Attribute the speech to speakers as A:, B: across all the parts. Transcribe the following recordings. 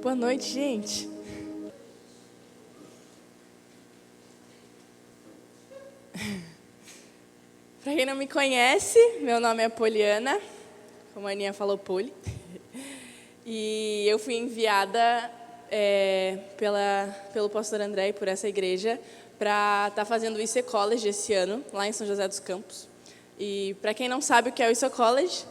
A: Boa noite, gente. Para quem não me conhece, meu nome é Poliana, como a Aninha falou, Poli. E eu fui enviada pelo pastor André e por essa igreja para estar fazendo o IC College esse ano, lá em São José dos Campos. E para quem não sabe o que é o IC College,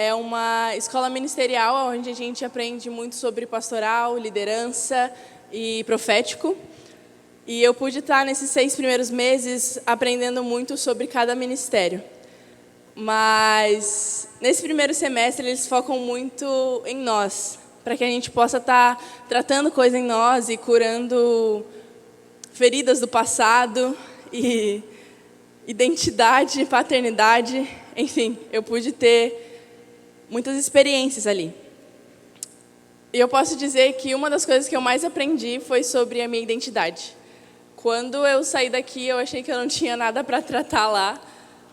A: é uma escola ministerial onde a gente aprende muito sobre pastoral, liderança e profético. E eu pude estar nesses 6 primeiros meses aprendendo muito sobre cada ministério. Mas nesse primeiro semestre eles focam muito em nós, para que a gente possa estar tratando coisa em nós e curando feridas do passado e identidade, paternidade, enfim, eu pude ter muitas experiências ali. E eu posso dizer que uma das coisas que eu mais aprendi foi sobre a minha identidade. Quando eu saí daqui, eu achei que eu não tinha nada para tratar lá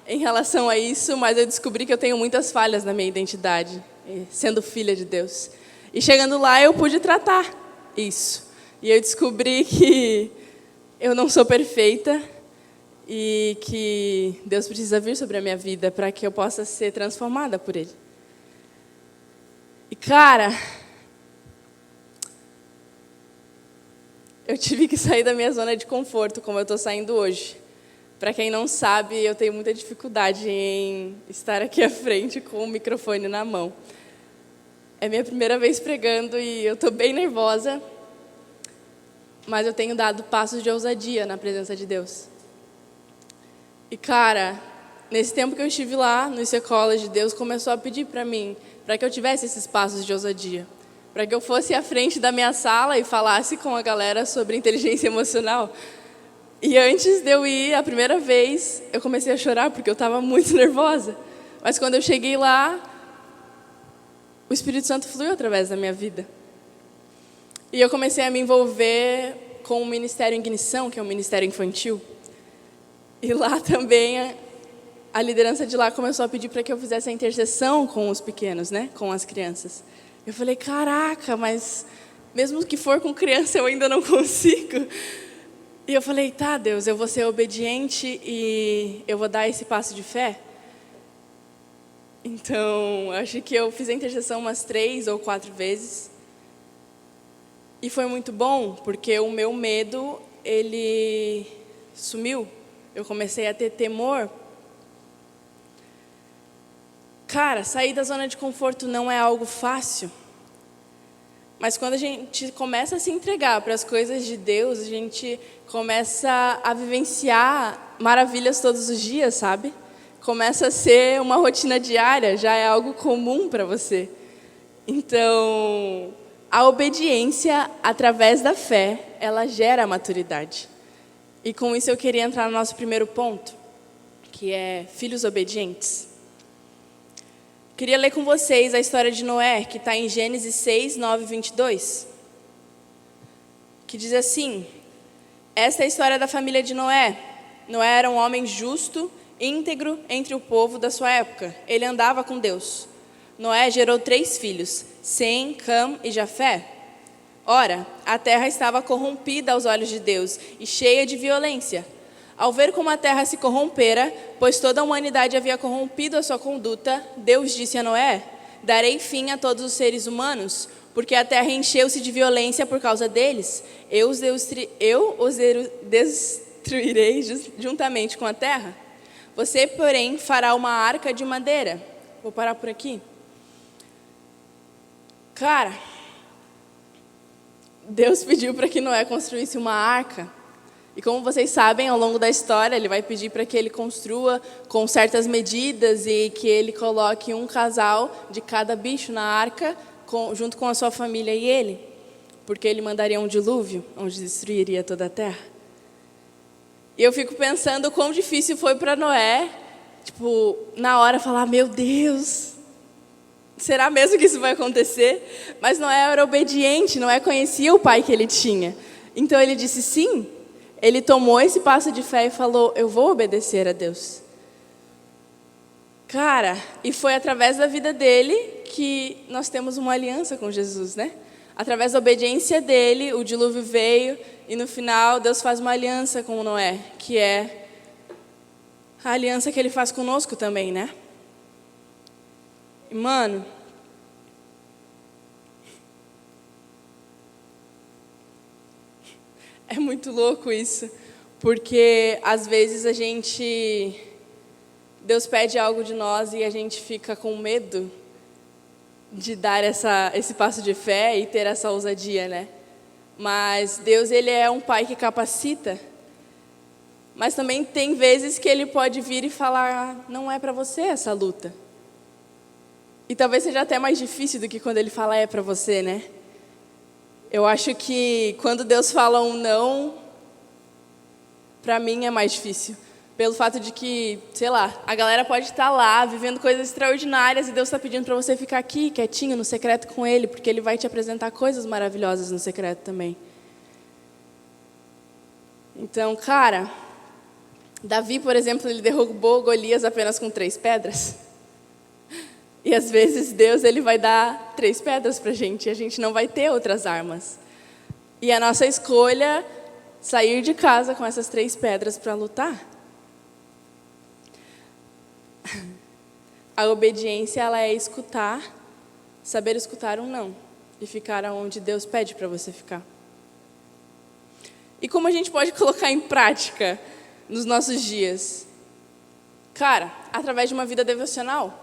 A: em relação a isso, mas eu descobri que eu tenho muitas falhas na minha identidade, sendo filha de Deus. E chegando lá, eu pude tratar isso. E eu descobri que eu não sou perfeita e que Deus precisa vir sobre a minha vida para que eu possa ser transformada por Ele. E, cara, eu tive que sair da minha zona de conforto, como eu estou saindo hoje. Para quem não sabe, eu tenho muita dificuldade em estar aqui à frente com o microfone na mão. É minha primeira vez pregando e eu estou bem nervosa, mas eu tenho dado passos de ousadia na presença de Deus. E, cara, nesse tempo que eu estive lá no IC College, Deus começou a pedir para mim, para que eu tivesse esses passos de ousadia. Para que eu fosse à frente da minha sala e falasse com a galera sobre inteligência emocional. E antes de eu ir, a primeira vez, eu comecei a chorar porque eu estava muito nervosa. Mas quando eu cheguei lá, o Espírito Santo fluiu através da minha vida. E eu comecei a me envolver com o Ministério Ignição, que é um ministério infantil. E lá também, a liderança de lá começou a pedir para que eu fizesse a intercessão com os pequenos, né? Com as crianças. Eu falei, caraca, mas mesmo que for com criança, eu ainda não consigo. E eu falei, tá, Deus, eu vou ser obediente e eu vou dar esse passo de fé. Então, acho que eu fiz a intercessão umas 3 ou 4 vezes. E foi muito bom, porque o meu medo, ele sumiu. Eu comecei a ter temor. Cara, sair da zona de conforto não é algo fácil. Mas quando a gente começa a se entregar para as coisas de Deus, a gente começa a vivenciar maravilhas todos os dias, sabe? Começa a ser uma rotina diária, já é algo comum para você. Então, a obediência através da fé, ela gera maturidade. E com isso eu queria entrar no nosso primeiro ponto, que é filhos obedientes. Queria ler com vocês a história de Noé, que está em Gênesis 6, 9 e 22. Que diz assim: esta é a história da família de Noé. Noé era um homem justo, íntegro entre o povo da sua época. Ele andava com Deus. Noé gerou 3 filhos, Sem, Cam e Jafé. Ora, a terra estava corrompida aos olhos de Deus e cheia de violência. Ao ver como a terra se corrompera, pois toda a humanidade havia corrompido a sua conduta, Deus disse a Noé: darei fim a todos os seres humanos, porque a terra encheu-se de violência por causa deles. Eu os destruirei juntamente com a terra. Você, porém, fará uma arca de madeira. Vou parar por aqui. Cara, Deus pediu para que Noé construísse uma arca. E como vocês sabem, ao longo da história, ele vai pedir para que ele construa com certas medidas e que ele coloque um casal de cada bicho na arca, junto com a sua família e ele, porque ele mandaria um dilúvio, onde destruiria toda a terra. E eu fico pensando quão difícil foi para Noé, na hora falar, meu Deus, será mesmo que isso vai acontecer? Mas Noé era obediente, Noé conhecia o pai que ele tinha. Então ele disse sim. Ele tomou esse passo de fé e falou, eu vou obedecer a Deus. Cara, e foi através da vida dele que nós temos uma aliança com Jesus, né? Através da obediência dele, o dilúvio veio e no final Deus faz uma aliança com Noé, que é a aliança que ele faz conosco também, né? E, mano, é muito louco isso, porque às vezes Deus pede algo de nós e a gente fica com medo de dar esse passo de fé e ter essa ousadia, né? Mas Deus, ele é um pai que capacita, mas também tem vezes que ele pode vir e falar, não é para você essa luta. E talvez seja até mais difícil do que quando ele fala é para você, né? Eu acho que quando Deus fala um não, para mim é mais difícil. Pelo fato de que, sei lá, a galera pode estar lá vivendo coisas extraordinárias e Deus está pedindo para você ficar aqui, quietinho, no secreto com Ele, porque Ele vai te apresentar coisas maravilhosas no secreto também. Então, cara, Davi, por exemplo, ele derrubou Golias apenas com 3 pedras. E às vezes Deus, ele vai dar 3 pedras para a gente e a gente não vai ter outras armas. E a nossa escolha é sair de casa com essas 3 pedras para lutar. A obediência, ela é escutar, saber escutar um não e ficar onde Deus pede para você ficar. E como a gente pode colocar em prática nos nossos dias? Cara, através de uma vida devocional.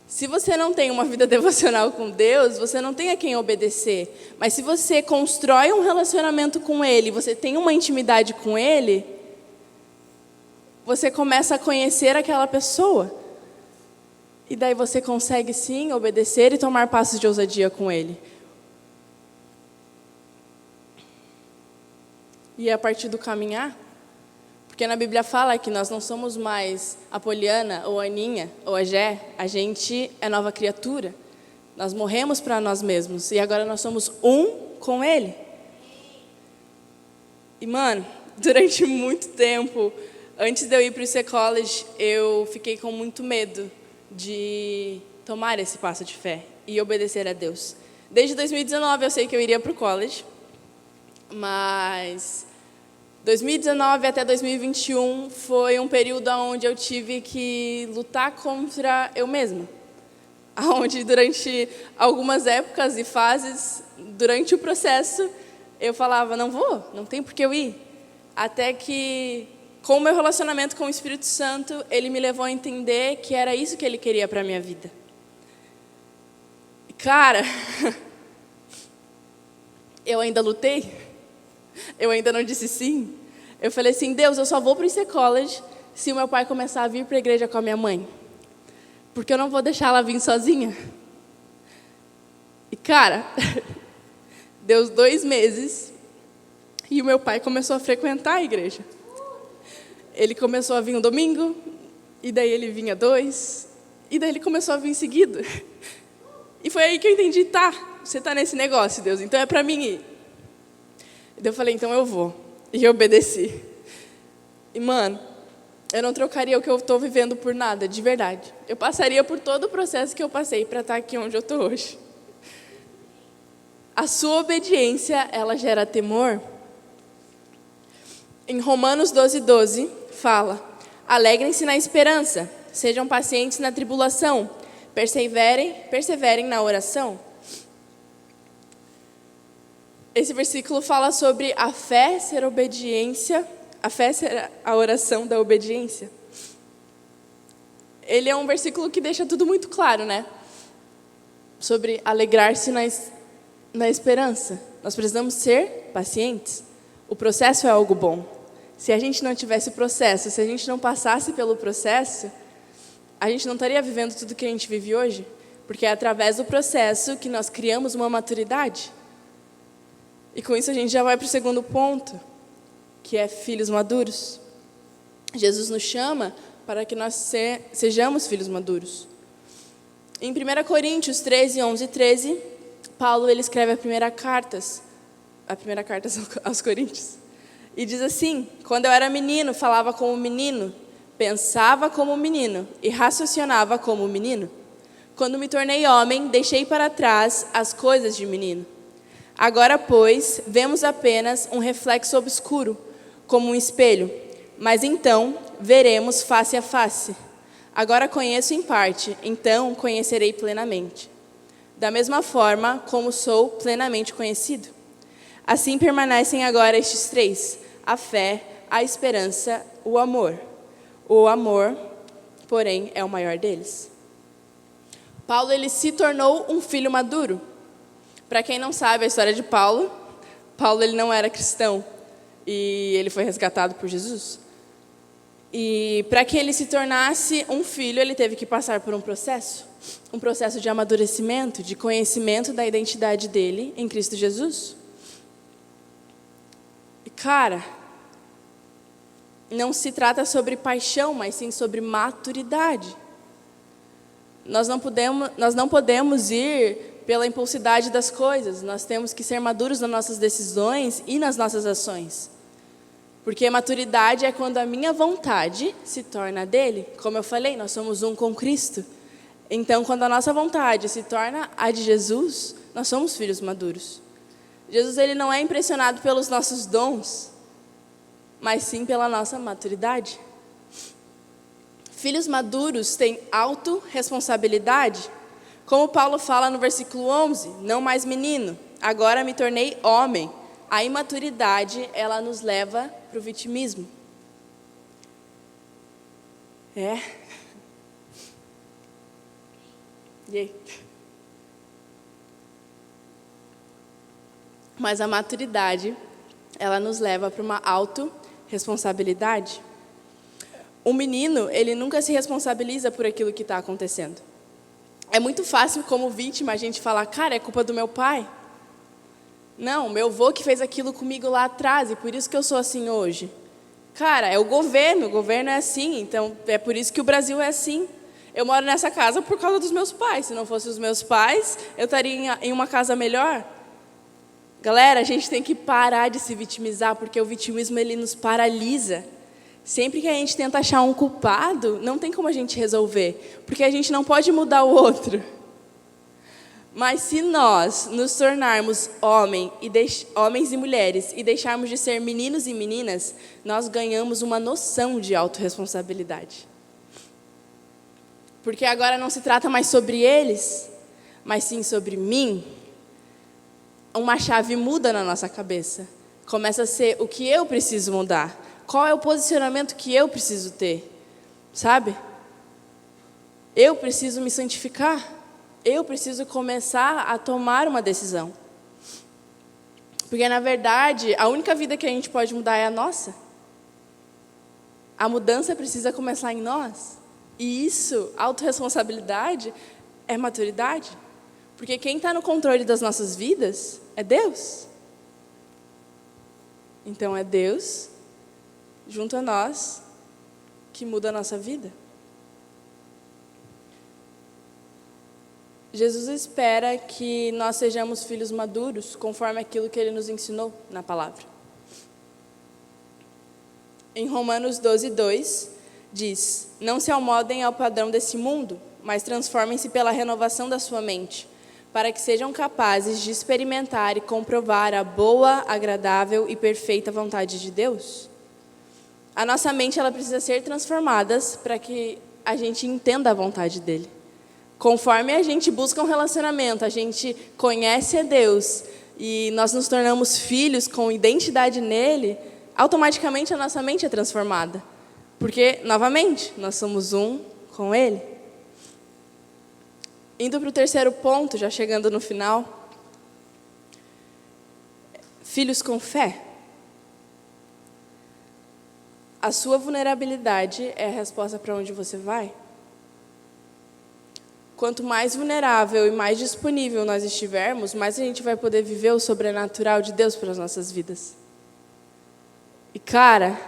A: Se você não tem uma vida devocional com Deus, você não tem a quem obedecer. Mas se você constrói um relacionamento com Ele, você tem uma intimidade com Ele, você começa a conhecer aquela pessoa. E daí você consegue sim obedecer e tomar passos de ousadia com Ele. E é a partir do caminhar. Porque na Bíblia fala que nós não somos mais a Poliana, ou a Aninha, ou a Gé. A gente é nova criatura. Nós morremos para nós mesmos. E agora nós somos um com Ele. E, mano, durante muito tempo, antes de eu ir para o IC College, eu fiquei com muito medo de tomar esse passo de fé e obedecer a Deus. Desde 2019 eu sei que eu iria para o college, mas 2019 até 2021 foi um período onde eu tive que lutar contra eu mesma. Onde durante algumas épocas e fases, durante o processo, eu falava, não vou, não tem por que eu ir. Até que, com o meu relacionamento com o Espírito Santo, ele me levou a entender que era isso que ele queria para a minha vida. E, cara, eu ainda lutei, eu ainda não disse sim. Eu falei assim, Deus, eu só vou para o IC College se o meu pai começar a vir para a igreja com a minha mãe. Porque eu não vou deixar ela vir sozinha. E, cara, deu 2 meses e o meu pai começou a frequentar a igreja. Ele começou a vir um domingo, e daí ele vinha 2, e daí ele começou a vir seguido. E foi aí que eu entendi, tá, você está nesse negócio, Deus, então é para mim ir. E daí eu falei, então eu vou. E eu obedeci. E, mano, eu não trocaria o que eu estou vivendo por nada, de verdade. Eu passaria por todo o processo que eu passei para estar aqui onde eu estou hoje. A sua obediência, ela gera temor. Em Romanos 12:12, fala, alegrem-se na esperança, sejam pacientes na tribulação, perseverem na oração. Esse versículo fala sobre a fé ser obediência, a fé ser a oração da obediência. Ele é um versículo que deixa tudo muito claro, né? Sobre alegrar-se na esperança. Nós precisamos ser pacientes. O processo é algo bom. Se a gente não tivesse o processo, se a gente não passasse pelo processo, a gente não estaria vivendo tudo que a gente vive hoje. Porque é através do processo que nós criamos uma maturidade. E com isso a gente já vai para o segundo ponto, que é filhos maduros. Jesus nos chama para que nós sejamos filhos maduros. Em 1 Coríntios 13, 11 e 13, Paulo ele escreve a primeira carta aos Coríntios. E diz assim, quando eu era menino, falava como menino, pensava como menino e raciocinava como menino. Quando me tornei homem, deixei para trás as coisas de menino. Agora, pois, vemos apenas um reflexo obscuro, como um espelho, mas então veremos face a face. Agora conheço em parte, então conhecerei plenamente. Da mesma forma como sou plenamente conhecido. Assim permanecem agora estes três: a fé, a esperança, o amor. O amor, porém, é o maior deles. Paulo, ele se tornou um filho maduro. Para quem não sabe a história de Paulo, Paulo ele não era cristão e ele foi resgatado por Jesus. E para que ele se tornasse um filho, ele teve que passar por um processo de amadurecimento, de conhecimento da identidade dele em Cristo Jesus. E cara, não se trata sobre paixão, mas sim sobre maturidade. Nós não podemos ir pela impulsividade das coisas. Nós temos que ser maduros nas nossas decisões e nas nossas ações. Porque maturidade é quando a minha vontade se torna a dele. Como eu falei, nós somos um com Cristo. Então, quando a nossa vontade se torna a de Jesus, nós somos filhos maduros. Jesus, ele não é impressionado pelos nossos dons, mas sim pela nossa maturidade. Filhos maduros têm autorresponsabilidade. Como Paulo fala no versículo 11, não mais menino, agora me tornei homem. A imaturidade, ela nos leva para o vitimismo. E aí? Mas a maturidade, ela nos leva para uma autorresponsabilidade. O menino, ele nunca se responsabiliza por aquilo que está acontecendo. É muito fácil, como vítima, a gente falar, cara, é culpa do meu pai. Não, meu avô que fez aquilo comigo lá atrás, e por isso que eu sou assim hoje. Cara, é o governo é assim, então é por isso que o Brasil é assim. Eu moro nessa casa por causa dos meus pais. Se não fossem os meus pais, eu estaria em uma casa melhor. Galera, a gente tem que parar de se vitimizar, porque o vitimismo ele nos paralisa. Sempre que a gente tenta achar um culpado, não tem como a gente resolver, porque a gente não pode mudar o outro. Mas se nós nos tornarmos homens e mulheres e deixarmos de ser meninos e meninas, nós ganhamos uma noção de autorresponsabilidade. Porque agora não se trata mais sobre eles, mas sim sobre mim. Uma chave muda na nossa cabeça. Começa a ser o que eu preciso mudar. Qual é o posicionamento que eu preciso ter? Sabe? Eu preciso me santificar. Eu preciso começar a tomar uma decisão. Porque, na verdade, a única vida que a gente pode mudar é a nossa. A mudança precisa começar em nós. E isso, autorresponsabilidade, é maturidade. Porque quem está no controle das nossas vidas é Deus. Então, é Deus, junto a nós, que muda a nossa vida. Jesus espera que nós sejamos filhos maduros, conforme aquilo que Ele nos ensinou na palavra. Em Romanos 12:2, diz, não se amoldem ao padrão desse mundo, mas transformem-se pela renovação da sua mente, para que sejam capazes de experimentar e comprovar a boa, agradável e perfeita vontade de Deus. A nossa mente ela precisa ser transformada para que a gente entenda a vontade dEle. Conforme a gente busca um relacionamento, a gente conhece a Deus e nós nos tornamos filhos com identidade nele, automaticamente a nossa mente é transformada. Porque, novamente, nós somos um com Ele. Indo para o terceiro ponto, já chegando no final. Filhos com fé. A sua vulnerabilidade é a resposta para onde você vai. Quanto mais vulnerável e mais disponível nós estivermos, mais a gente vai poder viver o sobrenatural de Deus para as nossas vidas. E, cara,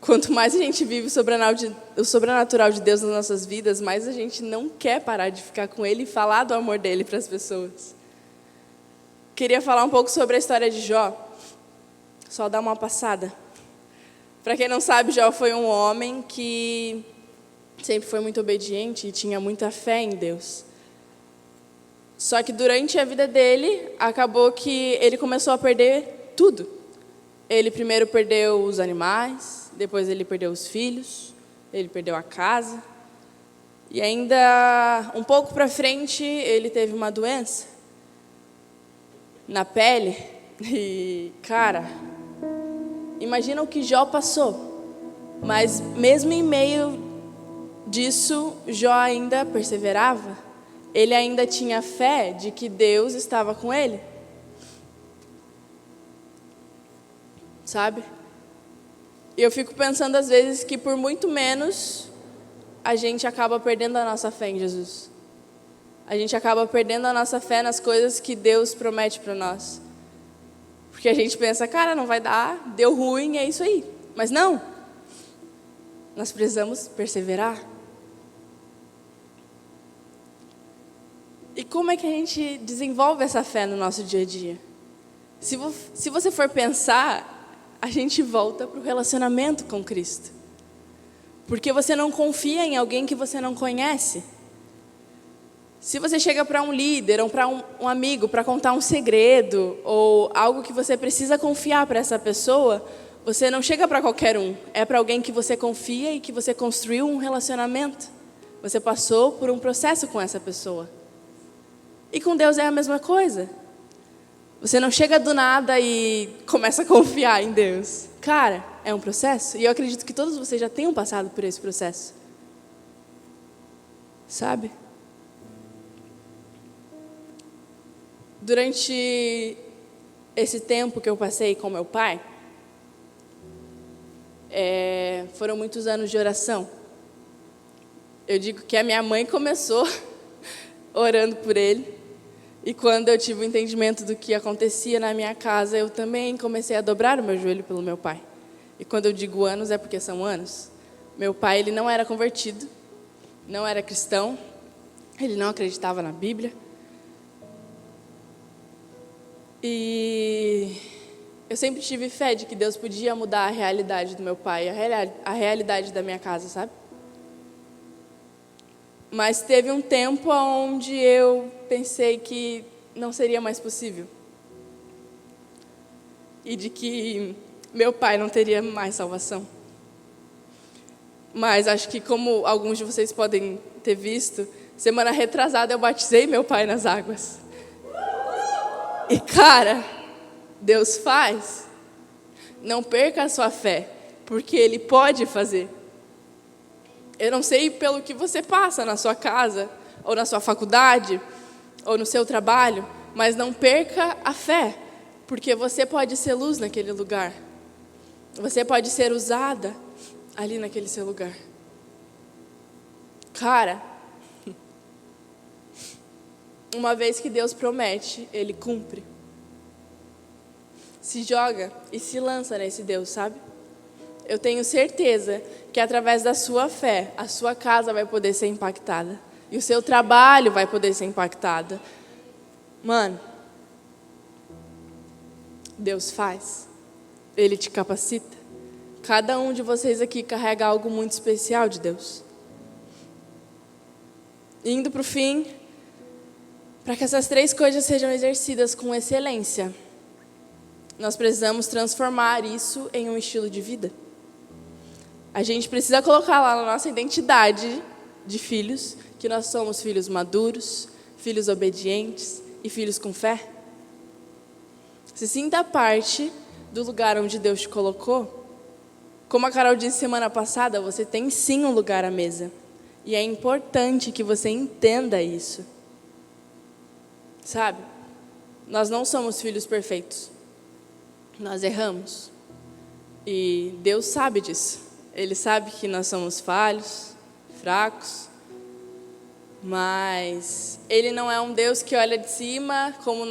A: quanto mais a gente vive o sobrenatural de Deus nas nossas vidas, mais a gente não quer parar de ficar com Ele e falar do amor dEle para as pessoas. Queria falar um pouco sobre a história de Jó. Só dar uma passada. Para quem não sabe, Jó foi um homem que sempre foi muito obediente e tinha muita fé em Deus. Só que durante a vida dele, acabou que ele começou a perder tudo. Ele primeiro perdeu os animais, depois ele perdeu os filhos, ele perdeu a casa. E ainda um pouco para frente, ele teve uma doença na pele. E, cara, imagina o que Jó passou. Mas mesmo em meio disso, Jó ainda perseverava. Ele ainda tinha fé de que Deus estava com ele. Sabe? E eu fico pensando às vezes que por muito menos a gente acaba perdendo a nossa fé em Jesus. A gente acaba perdendo a nossa fé nas coisas que Deus promete para nós. Porque a gente pensa, cara, não vai dar, deu ruim, é isso aí. Mas não. Nós precisamos perseverar. E como é que a gente desenvolve essa fé no nosso dia a dia? Se você for pensar, a gente volta para o relacionamento com Cristo. Porque você não confia em alguém que você não conhece. Se você chega para um líder ou para um amigo para contar um segredo ou algo que você precisa confiar para essa pessoa, você não chega para qualquer um. É para alguém que você confia e que você construiu um relacionamento. Você passou por um processo com essa pessoa. E com Deus é a mesma coisa. Você não chega do nada e começa a confiar em Deus. Cara, é um processo. E eu acredito que todos vocês já tenham passado por esse processo. Sabe? Durante esse tempo que eu passei com meu pai, foram muitos anos de oração. Eu digo que a minha mãe começou orando por ele. E quando eu tive o entendimento do que acontecia na minha casa, eu também comecei a dobrar o meu joelho pelo meu pai. E quando eu digo anos, é porque são anos. Meu pai, ele não era convertido, não era cristão, ele não acreditava na Bíblia. E eu sempre tive fé de que Deus podia mudar a realidade do meu pai, a realidade da minha casa, sabe? Mas teve um tempo onde eu pensei que não seria mais possível. E de que meu pai não teria mais salvação. Mas acho que, como alguns de vocês podem ter visto, semana retrasada eu batizei meu pai nas águas. E, cara, Deus faz. Não perca a sua fé, porque Ele pode fazer. Eu não sei pelo que você passa na sua casa, ou na sua faculdade, ou no seu trabalho, mas não perca a fé, porque você pode ser luz naquele lugar. Você pode ser usada ali naquele seu lugar. Cara, uma vez que Deus promete, Ele cumpre. Se joga e se lança nesse Deus, sabe? Eu tenho certeza que através da sua fé, a sua casa vai poder ser impactada. E o seu trabalho vai poder ser impactado. Mano, Deus faz. Ele te capacita. Cada um de vocês aqui carrega algo muito especial de Deus. Indo para o fim, para que essas 3 coisas sejam exercidas com excelência, nós precisamos transformar isso em um estilo de vida. A gente precisa colocar lá na nossa identidade de filhos, que nós somos filhos maduros, filhos obedientes e filhos com fé. Se sinta parte do lugar onde Deus te colocou. Como a Carol disse semana passada, você tem sim um lugar à mesa. E é importante que você entenda isso. Sabe? Nós não somos filhos perfeitos. Nós erramos. E Deus sabe disso. Ele sabe que nós somos falhos, fracos, mas Ele não é um Deus que olha de cima como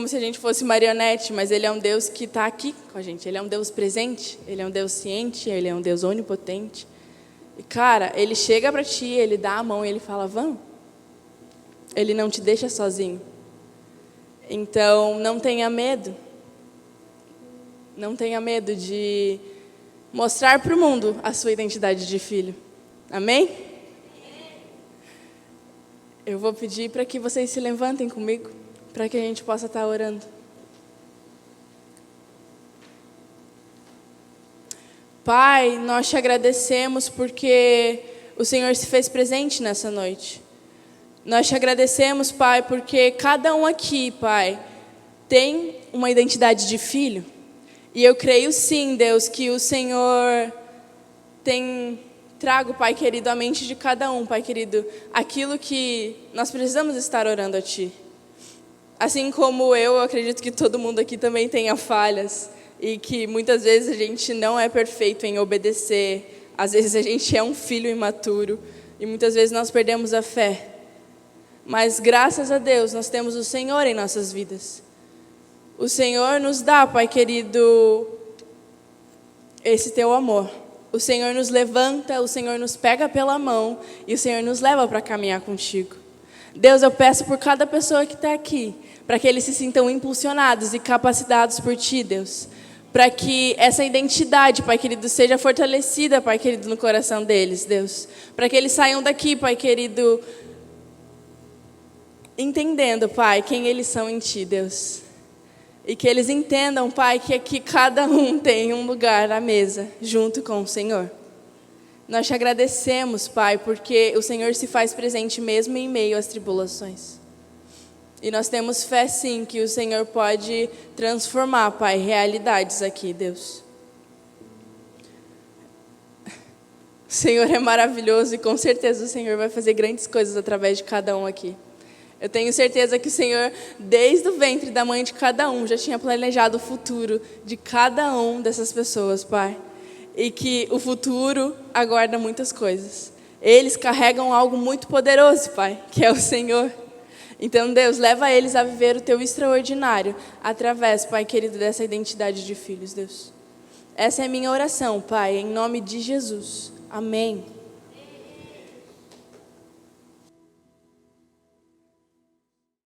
A: se a gente fosse marionete, mas Ele é um Deus que está aqui com a gente. Ele é um Deus presente, Ele é um Deus ciente, Ele é um Deus onipotente. E, cara, Ele chega para ti, Ele dá a mão e Ele fala, vamos. Ele não te deixa sozinho. Então, não tenha medo. Não tenha medo de mostrar para o mundo a sua identidade de filho. Amém? Eu vou pedir para que vocês se levantem comigo, para que a gente possa estar orando. Pai, nós te agradecemos porque o Senhor se fez presente nessa noite. Nós te agradecemos, Pai, porque cada um aqui, Pai, tem uma identidade de filho. E eu creio sim, Deus, que o Senhor tem trago, Pai querido, à mente de cada um, Pai querido, aquilo que nós precisamos estar orando a Ti. Assim como eu acredito que todo mundo aqui também tenha falhas e que muitas vezes a gente não é perfeito em obedecer. Às vezes a gente é um filho imaturo e muitas vezes nós perdemos a fé. Mas graças a Deus nós temos o Senhor em nossas vidas. O Senhor nos dá, Pai querido, esse Teu amor. O Senhor nos levanta, o Senhor nos pega pela mão e o Senhor nos leva para caminhar contigo. Deus, eu peço por cada pessoa que está aqui, para que eles se sintam impulsionados e capacitados por Ti, Deus. Para que essa identidade, Pai querido, seja fortalecida, Pai querido, no coração deles, Deus. Para que eles saiam daqui, Pai querido, entendendo, Pai, quem eles são em Ti, Deus. E que eles entendam, Pai, que aqui cada um tem um lugar à mesa, junto com o Senhor. Nós te agradecemos, Pai, porque o Senhor se faz presente mesmo em meio às tribulações. E nós temos fé, sim, que o Senhor pode transformar, Pai, realidades aqui, Deus. O Senhor é maravilhoso e com certeza o Senhor vai fazer grandes coisas através de cada um aqui. Eu tenho certeza que o Senhor, desde o ventre da mãe de cada um, já tinha planejado o futuro de cada um dessas pessoas, Pai. E que o futuro aguarda muitas coisas. Eles carregam algo muito poderoso, Pai, que é o Senhor. Então, Deus, leva eles a viver o Teu extraordinário através, Pai querido, dessa identidade de filhos, Deus. Essa é a minha oração, Pai, em nome de Jesus. Amém.